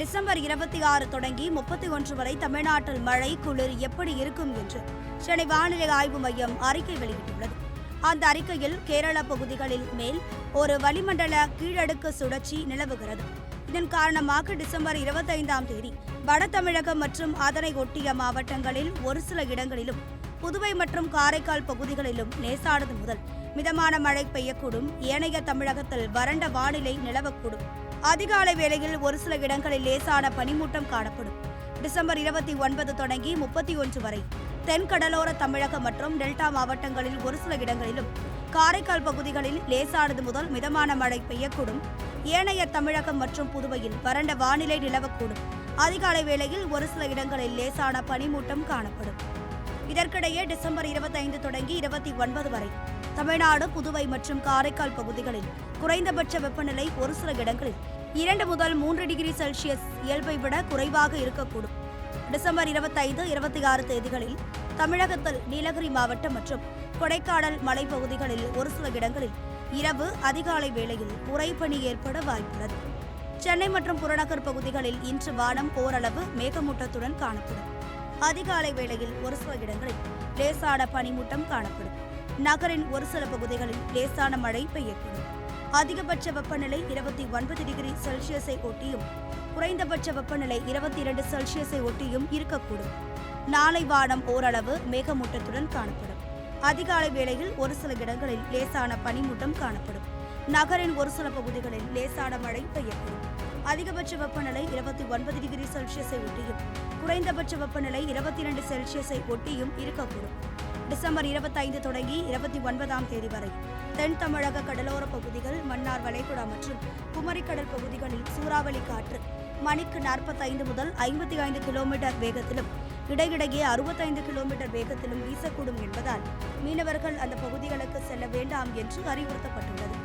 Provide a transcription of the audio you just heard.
December 26 தொடங்கி 31 வரை தமிழ்நாட்டில் மழை குளிர் எப்படி இருக்கும் என்று சென்னை வானிலை ஆய்வு மையம் அறிக்கை வெளியிட்டுள்ளது. அந்த அறிக்கையில் கேரள பகுதிகளில் மேல் ஒரு வளிமண்டல கீழடுக்கு சுழற்சி நிலவுகிறது. இதன் காரணமாக டிசம்பர் 25ஆம் தேதி வட தமிழகம் மற்றும் அதனை ஒட்டிய மாவட்டங்களில் ஒரு சில இடங்களிலும் புதுவை மற்றும் காரைக்கால் பகுதிகளிலும் லேசானது முதல் மிதமான மழை பெய்யக்கூடும். ஏனைய தமிழகத்தில் வறண்ட வானிலை நிலவக்கூடும். அதிகாலை வேளையில் ஒரு சில இடங்களில் லேசான பனிமூட்டம் காணப்படும். டிசம்பர் 29 தொடங்கி 31 வரை தென்கடலோர தமிழகம் மற்றும் டெல்டா மாவட்டங்களில் ஒரு சில இடங்களிலும் காரைக்கால் பகுதிகளில் லேசானது முதல் மிதமான மழை பெய்யக்கூடும். ஏனைய தமிழகம் மற்றும் புதுவையில் வறண்ட வானிலை நிலவக்கூடும். அதிகாலை வேளையில் ஒரு சில இடங்களில் லேசான பனிமூட்டம் காணப்படும். இதற்கிடையே டிசம்பர் 25 தொடங்கி 29 வரை தமிழ்நாடு, புதுவை மற்றும் காரைக்கால் பகுதிகளில் குறைந்தபட்ச வெப்பநிலை ஒரு சில இடங்களில் 2 முதல் 3 டிகிரி செல்சியஸ் இயல்பை விட குறைவாக இருக்கக்கூடும். டிசம்பர் 25, 26 தேதிகளில் தமிழகத்தில் நீலகிரி மாவட்டம் மற்றும் கொடைக்கானல் மலைப்பகுதிகளில் ஒரு சில இடங்களில் இரவு அதிகாலை வேளையில் உறைபனி ஏற்பட வாய்ப்புள்ளது. சென்னை மற்றும் புறநகர் பகுதிகளில் இன்று வானம் ஓரளவு மேகமூட்டத்துடன் காணப்படும். அதிகாலை வேளையில் ஒரு சில இடங்களில் லேசான பனிமூட்டம் காணப்படும். நகரின் ஒரு சில பகுதிகளில் லேசான மழை பெய்யக்கூடும். அதிகபட்ச வெப்பநிலை 29 டிகிரி செல்சியஸை ஒட்டியும் குறைந்தபட்ச வெப்பநிலை 22 செல்சியஸை ஒட்டியும் இருக்கக்கூடும். நாளை வானம் ஓரளவு மேகமூட்டத்துடன் காணப்படும். அதிகாலை வேளையில் ஒரு சில இடங்களில் லேசான பனிமூட்டம் காணப்படும். நகரின் ஒரு சில பகுதிகளில் லேசான மழை பெய்யக்கூடும். அதிகபட்ச வெப்பநிலை 29 டிகிரி செல்சியஸை ஒட்டியும் குறைந்தபட்ச வெப்பநிலை 22 செல்சியஸை ஒட்டியும் இருக்கக்கூடும். டிசம்பர் 25 தொடங்கி 29ஆம் தேதி வரை தென் தமிழக கடலோர பகுதிகள், மன்னார் வளைகுடா மற்றும் குமரிக்கடல் பகுதிகளில் சூறாவளி காற்று மணிக்கு 45 முதல் 55 கிலோமீட்டர் வேகத்திலும் இடையிடையே 65 கிலோமீட்டர் வேகத்திலும் வீசக்கூடும் என்பதால் மீனவர்கள் அந்த பகுதிகளுக்கு செல்ல வேண்டாம் என்று அறிவுறுத்தப்பட்டுள்ளது.